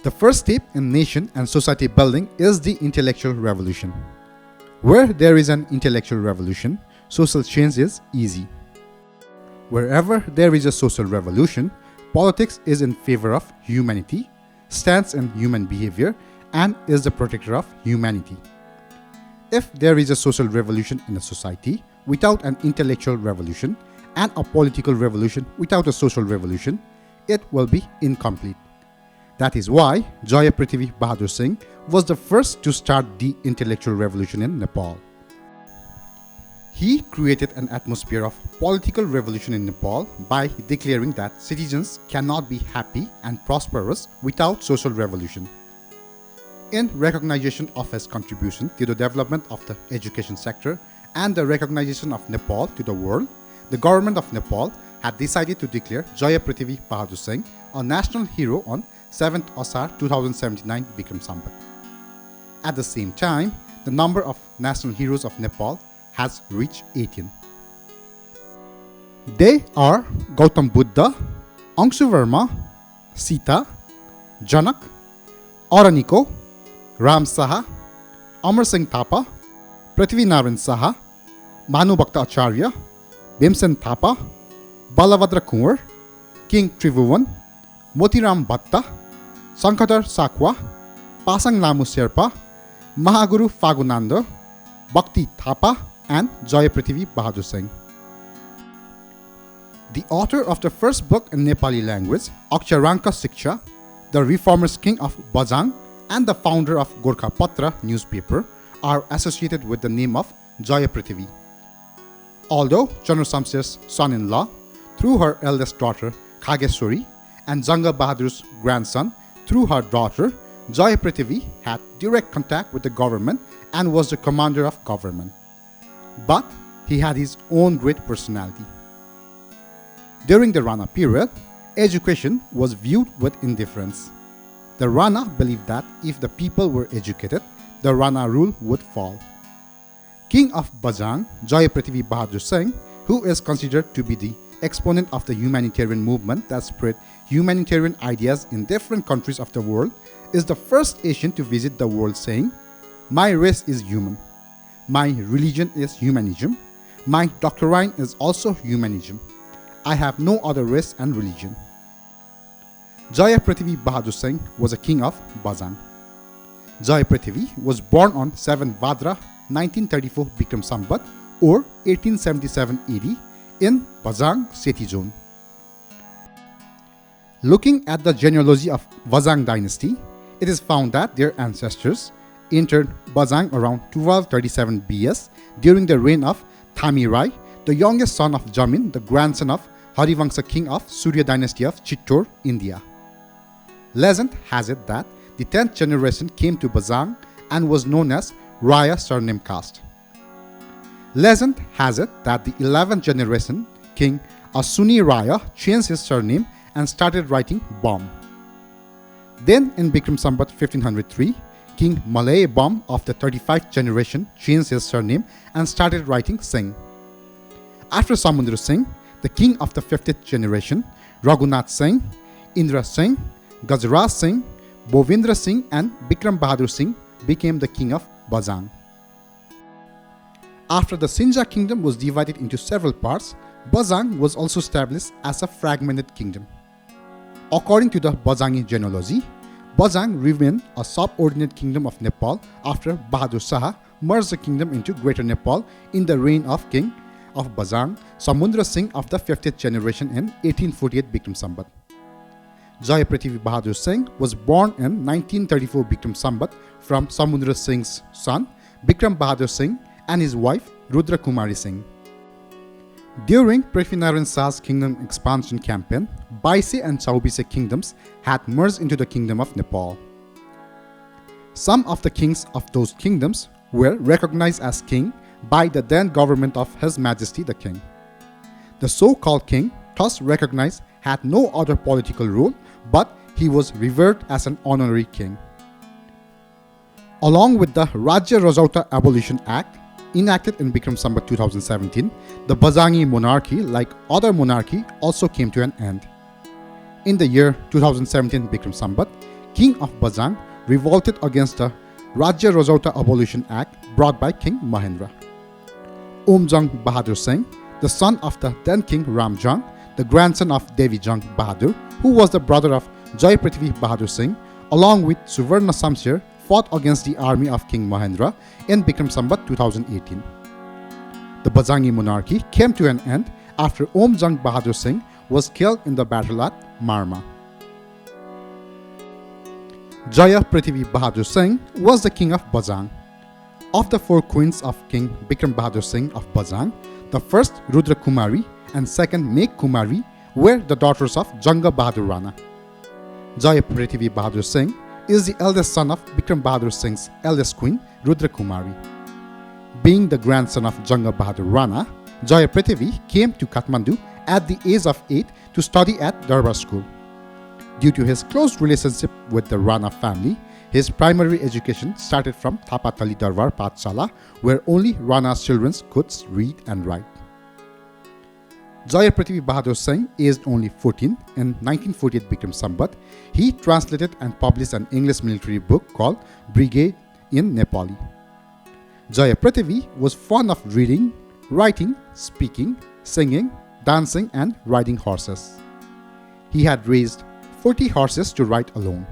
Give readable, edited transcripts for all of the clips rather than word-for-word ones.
The first step in nation and society building is the intellectual revolution. Where there is an intellectual revolution, social change is easy. Wherever there is a social revolution, politics is in favor of humanity, stands in human behavior, and is the protector of humanity. If there is a social revolution in a society without an intellectual revolution and a political revolution without a social revolution, it will be incomplete. That is why Jaya Prithvi Bahadur Singh was the first to start the intellectual revolution in Nepal. He created an atmosphere of political revolution in Nepal by declaring that citizens cannot be happy and prosperous without social revolution. In recognition of his contribution to the development of the education sector and the recognition of Nepal to the world, the government of Nepal had decided to declare Jaya Prithvi Bahadur Singh a national hero on 7th Asar 2079 Bikram Sambat. At the same time, the number of national heroes of Nepal has reached 18. They are Gautam Buddha, Angshuvarma, Sita, Janak, Auraniko, Ram Saha, Amar Singh Thapa, Prithvi Narayan Saha, Manu Bhakta Acharya, Bhimsen Thapa, Balabhadra Kunwar, King Tribhuvan, Motiram Bhatta, Sankadar Sakwa, Pasang Lamu Sherpa, Mahaguru Fagunanda, Bhakti Thapa, and Jaya Prithvi Bahadur Singh. The author of the first book in Nepali language, Aksharanka Shiksha, the reformers king of Bajang, and the founder of Gorkha Patra newspaper are associated with the name of Jaya Prithvi. Although Chandra Shamsher's son-in-law, through her eldest daughter Khageshwari, and Janga Bahadur's grandson, through her daughter, Jaya Prithvi had direct contact with the government and was the commander of government. But he had his own great personality. During the Rana period, education was viewed with indifference. The Rana believed that if the people were educated, the Rana rule would fall. King of Bajang, Jaya Prithvi Bahadur Singh, who is considered to be the exponent of the humanitarian movement that spread humanitarian ideas in different countries of the world, is the first Asian to visit the world saying, "My race is human. My religion is humanism. My doctrine is also humanism. I have no other race and religion." Jaya Prithvi Bahadur Singh was a king of Bajang. Jaya Prithvi was born on 7 Vadra 1934 Bikram Sambat or 1877 AD in Bajang Sethi zone. Looking at the genealogy of Bajang dynasty, it is found that their ancestors entered Bajang around 1237 BS during the reign of Thami Rai, the youngest son of Jamin, the grandson of Harivamsa king of Surya dynasty of Chittor, India. Legend has it that the 10th generation came to Bajang and was known as Raya surname caste. Legend has it that the 11th generation king Asuni Raya changed his surname and started writing Bom. Then in Bikram Sambat 1503, King Malay Bom of the 35th generation changed his surname and started writing Singh. After Samundra Singh, the king of the 50th generation, Raghunath Singh, Indra Singh, Gajraj Singh, Bovindra Singh and Bikram Bahadur Singh became the king of Bajang. After the Sinja kingdom was divided into several parts, Bajang was also established as a fragmented kingdom. According to the Bajangi genealogy, Bajang remained a subordinate kingdom of Nepal after Bahadur Shah merged the kingdom into Greater Nepal in the reign of King of Bajang, Samundra Singh of the 50th generation in 1848 Bikram Sambat. Jaya Prithvi Bahadur Singh was born in 1934 Bikram Sambat from Samundra Singh's son Bikram Bahadur Singh and his wife Rudra Kumari Singh. During Prithvi Narayan Shah's kingdom expansion campaign, Baise and Chaubise kingdoms had merged into the kingdom of Nepal. Some of the kings of those kingdoms were recognized as king by the then government of His Majesty the King. The so-called king, thus recognized, had no other political role, but he was revered as an honorary king. Along with the Rajya Rajauta Abolition Act, enacted in Bikram Sambat 2017, the Bajangi monarchy, like other monarchy, also came to an end. In the year 2017 Bikram Sambat, king of Bajang, revolted against the Rajya Rajauta Abolition Act brought by King Mahendra. Omjang Bahadur Singh, the son of the then King Ramjang, the grandson of Devi Jang Bahadur, who was the brother of Jaya Prithvi Bahadur Singh, along with Suvarna Samsher, fought against the army of King Mahendra in Bikram Sambat 2018. The Bajangi monarchy came to an end after Omjang Bahadur Singh was killed in the battle at Marma. Jaya Prithvi Bahadur Singh was the king of Bajang. Of the four queens of King Bikram Bahadur Singh of Bajang, the first Rudra Kumari and second Megh Kumari were the daughters of Janga Bahadur Rana. Jaya Prithvi Bahadur Singh is the eldest son of Bikram Bahadur Singh's eldest queen, Rudra Kumari. Being the grandson of Janga Bahadur Rana, Jaya Prithvi came to Kathmandu at the age of 8 to study at Darbar School. Due to his close relationship with the Rana family, his primary education started from Thapatali Darbar Pathshala, where only Rana's children could read and write. Jaya Prithvi Bahadur Singh, aged only 14, in 1948 Bikram Sambat, he translated and published an English military book called Brigade in Nepali. Jaya Prithvi was fond of reading, writing, speaking, singing, dancing and riding horses. He had raised 40 horses to ride alone.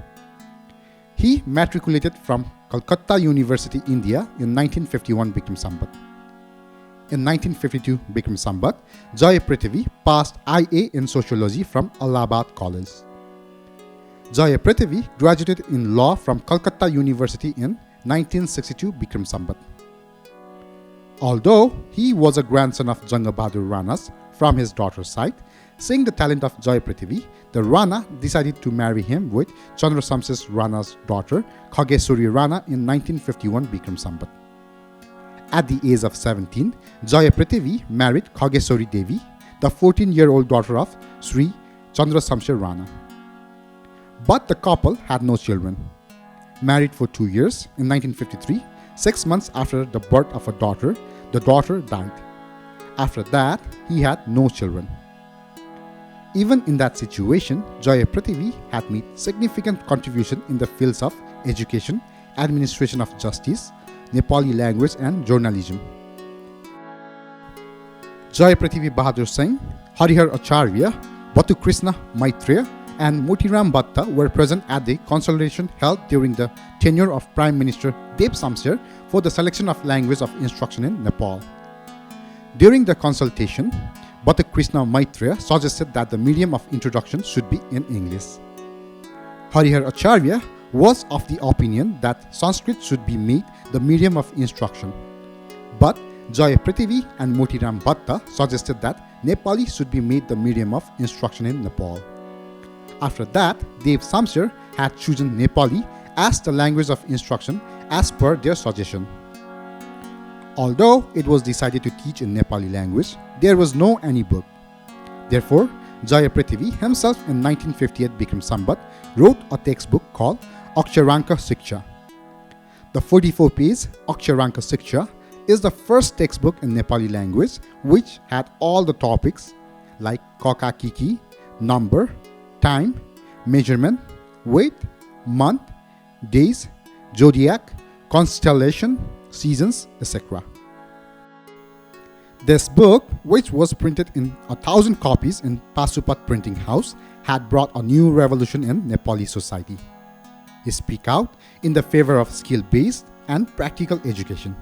He matriculated from Calcutta University, India in 1951 Bikram Sambat. In 1952 Bikram Sambat, Jaya Prithvi passed IA in Sociology from Allahabad College. Jaya Prithvi graduated in law from Calcutta University in 1962 Bikram Sambat. Although he was a grandson of Janga Bahadur Ranas from his daughter's side, seeing the talent of Jaya Prithvi, the Rana decided to marry him with Chandra Samses Rana's daughter, Khagesuri Rana, in 1951 Bikram Sambat. At the age of 17, Jaya Prithvi married Khagesuri Devi, the 14-year-old daughter of Sri Chandra Samsher Rana. But the couple had no children. Married for 2 years, in 1953, 6 months after the birth of a daughter, the daughter died. After that, he had no children. Even in that situation, Jaya Prithvi had made significant contribution in the fields of education, administration of justice, Nepali language and journalism. Jaya Prithvi Bahadur Singh, Harihar Acharya, Batu Krishna Maitreya and Motiram Bhatta were present at the consultation held during the tenure of Prime Minister Deb Samsher for the selection of language of instruction in Nepal. During the consultation, Batu Krishna Maitreya suggested that the medium of introduction should be in English. Harihar Acharya was of the opinion that Sanskrit should be made the medium of instruction. But Jaya Prithvi and Motiram Bhatta suggested that Nepali should be made the medium of instruction in Nepal. After that, Deb Samsher had chosen Nepali as the language of instruction as per their suggestion. Although it was decided to teach in Nepali language, there was no any book. Therefore, Jaya Prithvi himself in 1958 Bikram Sambat wrote a textbook called Aksharanka Shiksha. The 44-page Aksharanka Shiksha is the first textbook in Nepali language which had all the topics like Kaka Kiki, number, time, measurement, weight, month, days, zodiac, constellation, seasons, etc. This book, which was printed in 1,000 copies in Pasupat Printing House, had brought a new revolution in Nepali society. He speak out in the favor of skill-based and practical education.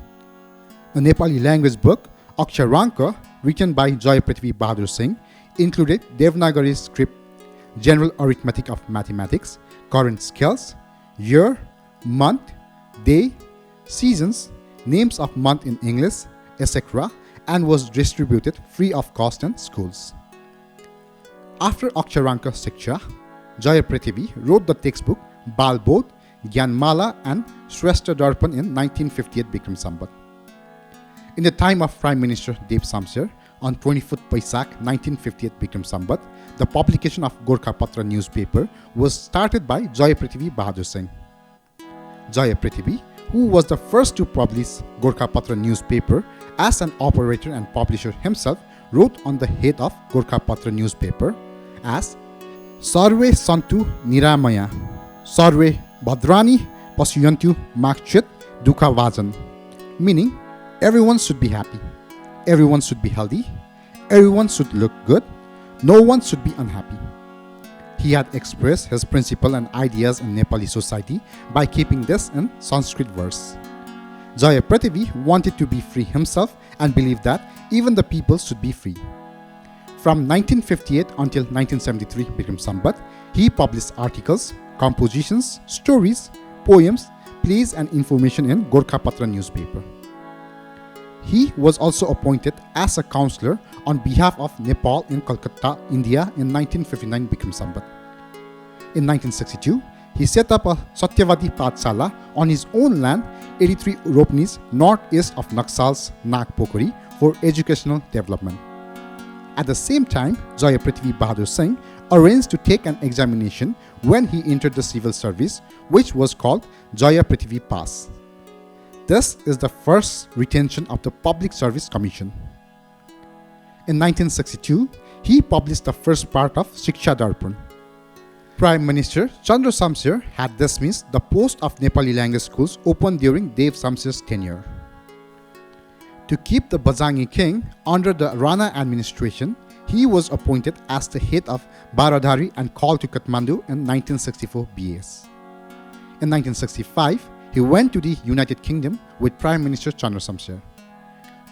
The Nepali language book, Aksharanka, written by Jaya Prithvi Bahadur Singh, included Devanagari script, general arithmetic of mathematics, current skills, year, month, day, seasons, names of month in English, etc., and was distributed free of cost in schools. After Aksharanka Shiksha, Jaya Prithvi wrote the textbook Balbodh, Gyanmala and Shrestha Darpan in 1958 Bikram Sambat. In the time of Prime Minister Deb Samsher, on 24th Paisak 1958 Bikram Sambat, the publication of Gorkha Patra newspaper was started by Jaya Prithvi Bahadur Singh. Jaya Prithvi, who was the first to publish Gorkha Patra newspaper as an operator and publisher himself, wrote on the head of Gorkha Patra newspaper as Sarve Santu Niramaya, Sarve Bhadrani Pasyantu Makchit Dukha Vajan, meaning everyone should be happy, everyone should be healthy, everyone should look good, no one should be unhappy. He had expressed his principle and ideas in Nepali society by keeping this in Sanskrit verse. Jaya Prithvi wanted to be free himself and believed that even the people should be free. From 1958 until 1973 Bikram Sambat, he published articles, compositions, stories, poems, plays and information in Gorkhapatra newspaper. He was also appointed as a councillor on behalf of Nepal in Kolkata, India in 1959 Bikram Sambat. In 1962, he set up a Satyavadi Pathshala on his own land, 83 Ropenis, northeast of Naksal's Nagpokori, for educational development. At the same time, Jaya Prithvi Bahadur Singh arranged to take an examination when he entered the civil service, which was called Jaya Prithvi Pass. This is the first retention of the Public Service Commission. In 1962, he published the first part of Shiksha Darpan. Prime Minister Chandra Shamsher had dismissed the post of Nepali language schools opened during Dev Shamsher's tenure. To keep the Bajrangi king under the Rana administration, he was appointed as the head of Baradhari and called to Kathmandu in 1964 BS. In 1965, he went to the United Kingdom with Prime Minister Chandra Shamsher.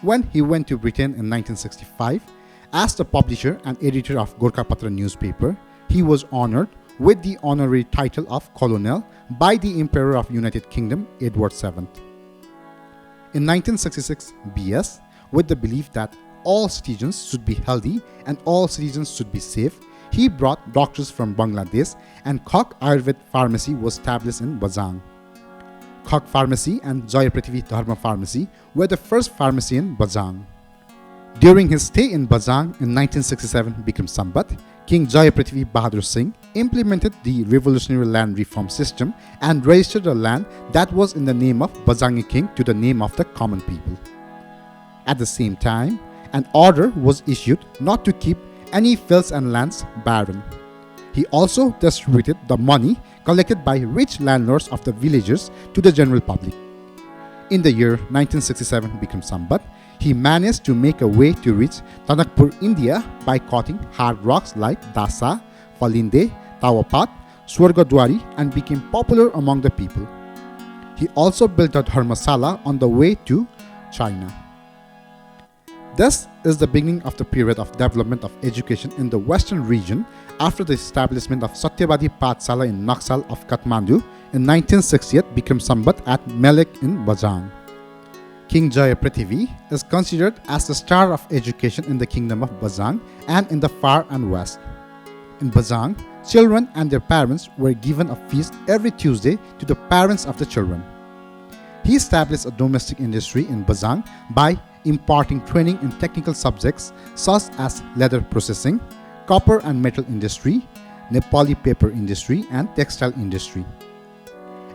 When he went to Britain in 1965, as the publisher and editor of Gorkhapatra newspaper, he was honored with the honorary title of Colonel by the Emperor of United Kingdom, Edward VII. In 1966 BS, with the belief that all citizens should be healthy and all citizens should be safe, he brought doctors from Bangladesh and Khok Ayurved Pharmacy was established in Bajang. Khok Pharmacy and Jaya Prithvi Dharma Pharmacy were the first pharmacy in Bajang. During his stay in Bajang in 1967 Bikram Sambat, King Jaya Prithvi Bahadur Singh implemented the revolutionary land reform system and registered the land that was in the name of Bajangi king to the name of the common people. At the same time, an order was issued not to keep any fields and lands barren. He also distributed the money collected by rich landlords of the villages to the general public. In the year 1967 Bikram Sambat, he managed to make a way to reach Tanakpur, India by cutting hard rocks like Dasa, Falinde, Tawapat, Swargadwari and became popular among the people. He also built a dharmasala on the way to China. This is the beginning of the period of development of education in the western region after the establishment of Satyavadi Pathshala in Naxal of Kathmandu in 1968 Bikram Sambat at Melek in Bajang. King Jaya Prithvi is considered as the star of education in the kingdom of Bajang and in the far and west. In Bajang, children and their parents were given a feast every Tuesday to the parents of the children. He established a domestic industry in Bajang by imparting training in technical subjects such as leather processing, copper and metal industry, Nepali paper industry and textile industry.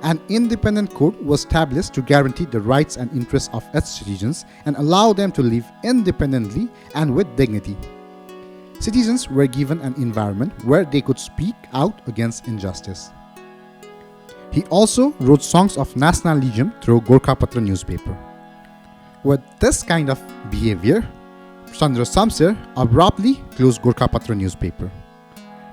An independent court was established to guarantee the rights and interests of its citizens and allow them to live independently and with dignity. Citizens were given an environment where they could speak out against injustice. He also wrote songs of nationalism through Gorkhapatra newspaper. With this kind of behavior, Chandra Shamsher abruptly closed Gorkhapatra newspaper.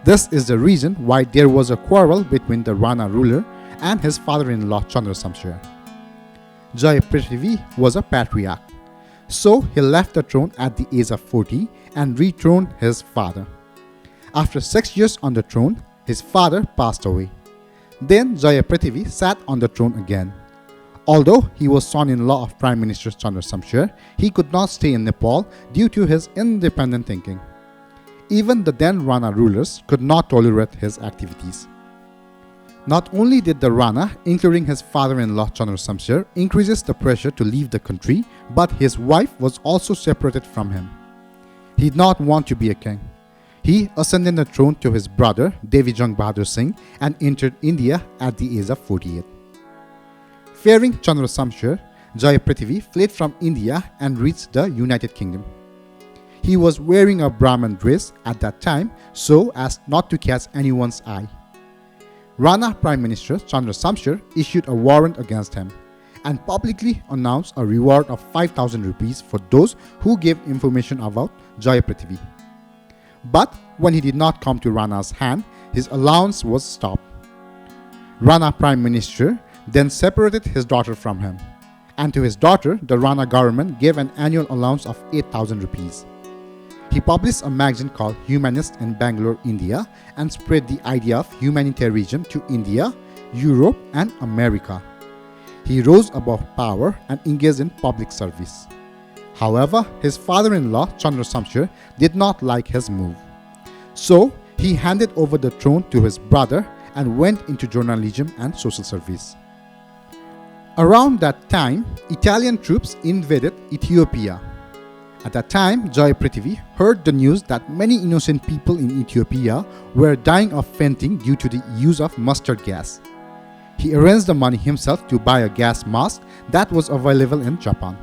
This is the reason why there was a quarrel between the Rana ruler and his father-in-law Chandra Shamsher. Jaya Prithvi was a patriarch, so he left the throne at the age of 40 and rethroned his father. After 6 years on the throne, his father passed away. Then Jaya Prithvi sat on the throne again. Although he was son-in-law of Prime Minister Chandra Shamsher, he could not stay in Nepal due to his independent thinking. Even the then Rana rulers could not tolerate his activities. Not only did the Rana, including his father-in-law Chandra Shamsher, increases the pressure to leave the country, but his wife was also separated from him. He did not want to be a king. He ascended the throne to his brother Devijang Bahadur Singh and entered India at the age of 48. Fearing Chandra Shamsher, Jaya Prithvi fled from India and reached the United Kingdom. He was wearing a Brahman dress at that time so as not to catch anyone's eye. Rana Prime Minister Chandra Samshar issued a warrant against him and publicly announced a reward of 5,000 rupees for those who gave information about Jaya Prithvi. But when he did not come to Rana's hand, his allowance was stopped. Rana Prime Minister then separated his daughter from him, and to his daughter, the Rana government gave an annual allowance of 8,000 rupees. He published a magazine called Humanist in Bangalore, India, and spread the idea of humanitarianism to India, Europe, and America. He rose above power and engaged in public service. However, his father-in-law, Chandra Samshar, did not like his move. So, he handed over the throne to his brother and went into journalism and social service. Around that time, Italian troops invaded Ethiopia. At that time, Jaya Prithvi heard the news that many innocent people in Ethiopia were dying of fainting due to the use of mustard gas. He arranged the money himself to buy a gas mask that was available in Japan.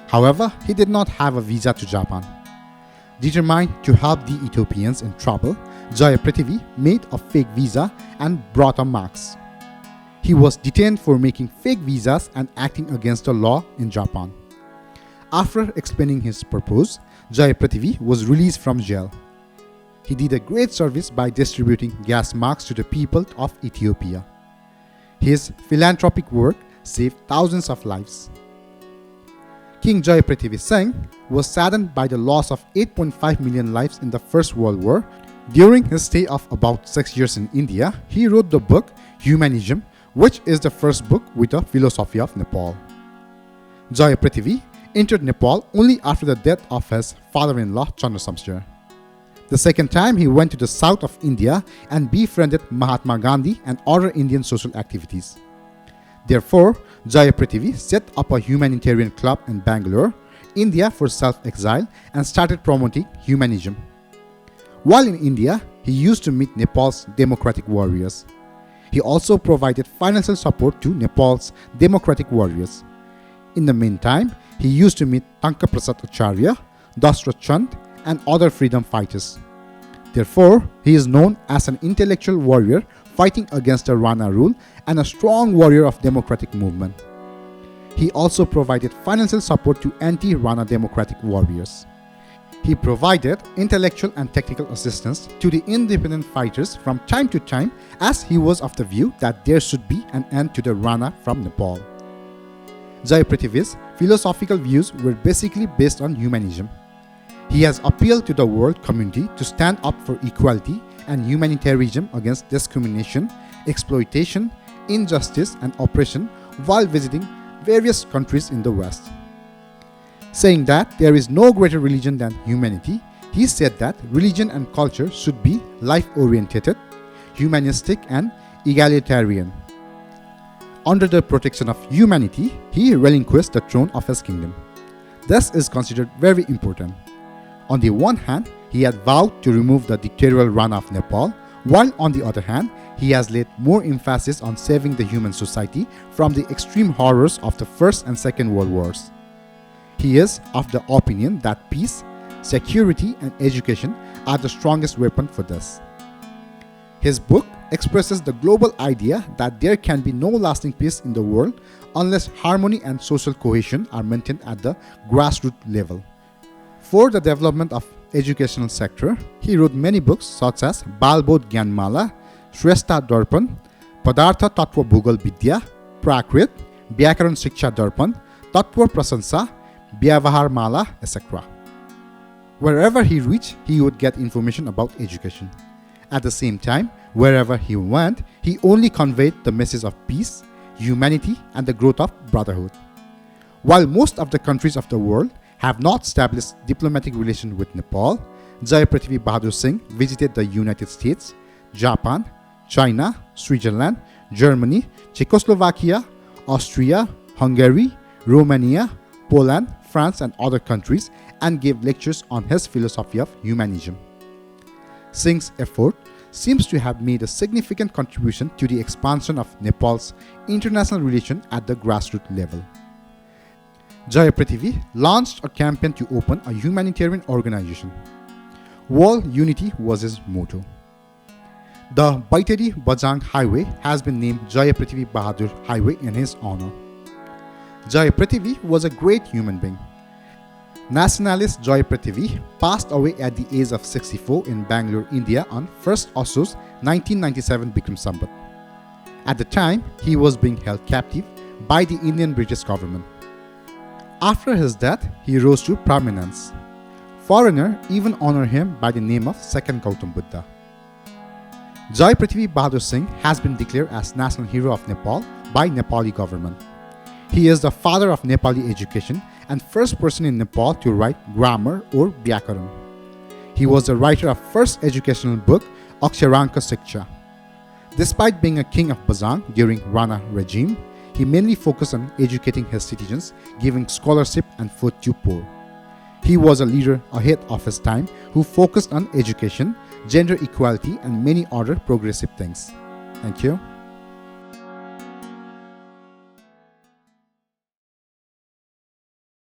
However, he did not have a visa to Japan. Determined to help the Ethiopians in trouble, Jaya Prithvi made a fake visa and brought a mask. He was detained for making fake visas and acting against the law in Japan. After explaining his purpose, Jaya Prithvi was released from jail. He did a great service by distributing gas masks to the people of Ethiopia. His philanthropic work saved thousands of lives. King Jaya Prithvi Singh was saddened by the loss of 8.5 million lives in the First World War. During his stay of about 6 years in India, he wrote the book Humanism, which is the first book with the philosophy of Nepal. Jaya Prithvi entered Nepal only after the death of his father-in-law Chandra Samshar. The second time he went to the south of India and befriended Mahatma Gandhi and other Indian social activities. Therefore, Jaya Prithvi set up a humanitarian club in Bangalore, India for self-exile and started promoting humanism. While in India, he used to meet Nepal's democratic warriors. He also provided financial support to Nepal's democratic warriors. In the meantime, he used to meet Tanka Prasad Acharya, Dashrath Chand, and other freedom fighters. Therefore, he is known as an intellectual warrior fighting against the Rana rule and a strong warrior of democratic movement. He also provided financial support to anti-Rana democratic warriors. He provided intellectual and technical assistance to the independent fighters from time to time, as he was of the view that there should be an end to the Rana from Nepal. Jaya Prithvi's philosophical views were basically based on humanism. He has appealed to the world community to stand up for equality and humanitarianism against discrimination, exploitation, injustice, and oppression while visiting various countries in the West. Saying that there is no greater religion than humanity, he said that religion and culture should be life-oriented, humanistic, and egalitarian. Under the protection of humanity, he relinquished the throne of his kingdom. This is considered very important. On the one hand, he had vowed to remove the dictatorial Rana of Nepal, while on the other hand, he has laid more emphasis on saving the human society from the extreme horrors of the First and Second World Wars. He is of the opinion that peace, security, and education are the strongest weapon for this. His book expresses the global idea that there can be no lasting peace in the world unless harmony and social cohesion are maintained at the grassroots level. For the development of educational sector, he wrote many books such as Balbodh Gyanmala, Shrestha Darpan, Padartha Tattva Bhugal Vidya, Prakrit, Vyakaran Shiksha Darpan, Tattva Prasansa, Vyavahar Mala, etc. Wherever he reached, he would get information about education. At the same time, wherever he went, he only conveyed the message of peace, humanity, and the growth of brotherhood. While most of the countries of the world have not established diplomatic relations with Nepal, Jaya Prithvi Bahadur Singh visited the United States, Japan, China, Switzerland, Germany, Czechoslovakia, Austria, Hungary, Romania, Poland, France, and other countries, and gave lectures on his philosophy of humanism. Singh's effort seems to have made a significant contribution to the expansion of Nepal's international relations at the grassroots level. Jaya Prithvi launched a campaign to open a humanitarian organization. World unity was his motto. The Baiteri Bajang Highway has been named Jaya Prithvi Bahadur Highway in his honor. Jaya Prithvi was a great human being. Nationalist Jaya Prithvi passed away at the age of 64 in Bangalore, India on 1st Asus 1997 Bikram Sambat. At the time, he was being held captive by the Indian British government. After his death, he rose to prominence. Foreigners even honor him by the name of Second Gautam Buddha. Jaya Prithvi Bahadur Singh has been declared as National Hero of Nepal by Nepali government. He is the father of Nepali education and first person in Nepal to write grammar or Vyakaran. He was the writer of first educational book, Aksharanka Shiksha. Despite being a king of Bajang during Rana regime, he mainly focused on educating his citizens, giving scholarship and food to poor. He was a leader ahead of his time who focused on education, gender equality, and many other progressive things. Thank you.